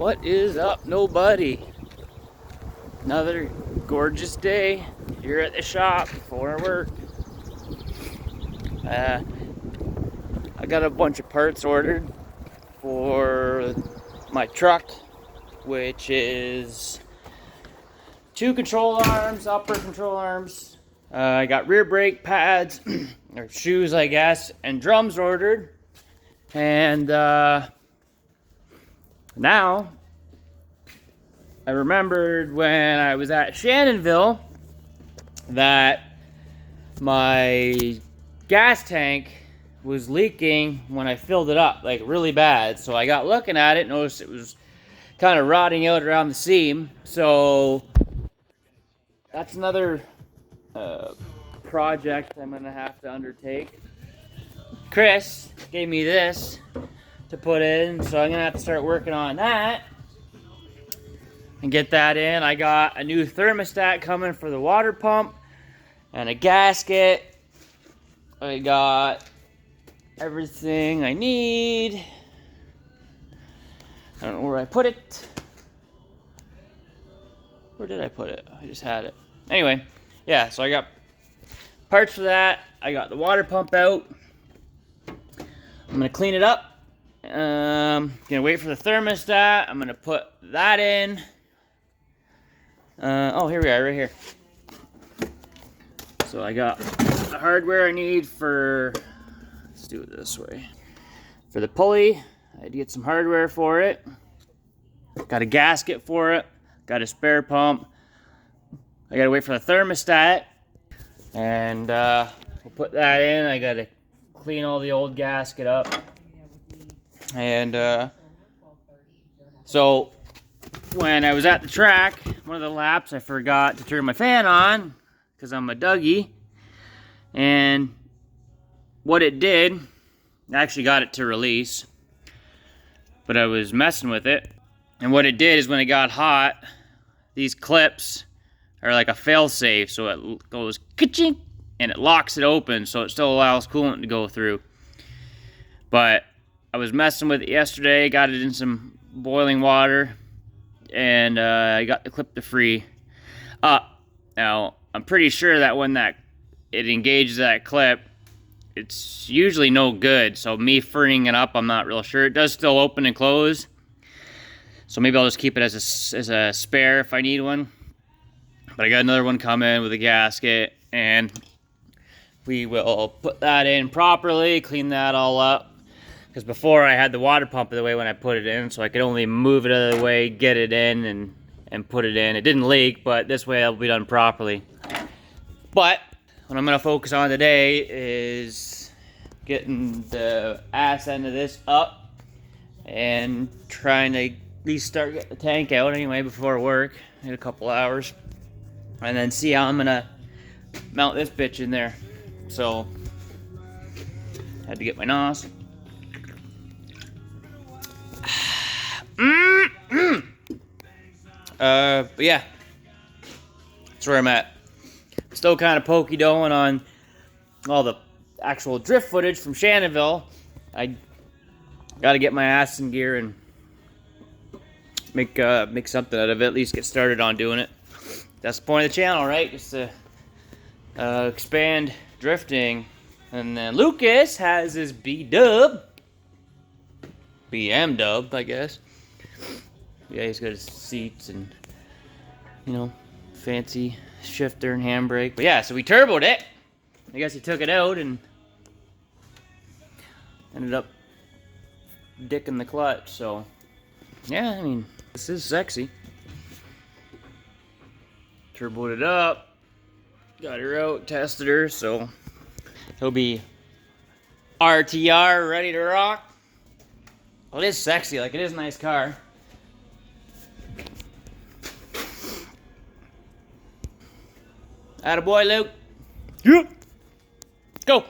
What is up, nobody? Another gorgeous day here at the shop before work. I got a bunch of parts ordered for my truck, which is 2 control arms, upper control arms. I got rear brake pads, or shoes, I guess, and drums ordered. And now, I remembered when I was at Shannonville that my gas tank was leaking when I filled it up, like really bad. So I got looking at it, noticed it was kind of rotting out around the seam. So that's another project I'm gonna have to undertake. Chris gave me this to put in, so I'm gonna have to start working on that and get that in. I got a new thermostat coming for the water pump and a gasket. I got everything I need. I don't know where I put it. Where did I put it? I just had it. Anyway, yeah, so I got parts for that. I got the water pump out. I'm gonna clean it up. Gonna wait for the thermostat. I'm gonna put that in. Oh, here we are, right here. So I got the hardware I need for, let's do it this way. For the pulley, I had to get some hardware for it. Got a gasket for it. Got a spare pump. I gotta wait for the thermostat. And we'll put that in. I gotta clean all the old gasket up. And so when I was at the track, one of the laps, I forgot to turn my fan on because I'm a Dougie. And what it did, I actually got it to release, but I was messing with it. And what it did is when it got hot, these clips are like a fail-safe, so it goes ka-chink and it locks it open, so it still allows coolant to go through. But I was messing with it yesterday, got it in some boiling water, and I got the clip to free up. Now, I'm pretty sure that when it engages that clip, it's usually no good. So me freeing it up, I'm not real sure. It does still open and close. So maybe I'll just keep it as a spare if I need one. But I got another one coming with a gasket, and we will put that in properly, clean that all up. Because before I had the water pump the way when I put it in, so I could only move it out of the way, get it in, and put it in. It didn't leak, but this way it'll be done properly. But what I'm going to focus on today is getting the ass end of this up and trying to at least start getting the tank out anyway before work in a couple hours. And then see how I'm going to mount this bitch in there. So, had to get my NOS. But yeah, that's where I'm at. Still kind of pokey-doing on all the actual drift footage from Shannonville. I gotta get my ass in gear and make something out of it, at least get started on doing it. That's the point of the channel, right? Just to expand drifting. And then Lucas has his BM dub, I guess. Yeah, he's got his seats and, you know, fancy shifter and handbrake. But yeah, so we turboed it. I guess he took it out and ended up dicking the clutch. So, yeah, I mean, this is sexy. Turboed it up. Got her out, tested her, so he'll be RTR, ready to rock. Well, it is sexy, like it is a nice car. Attaboy, Luke. Yeah. Go.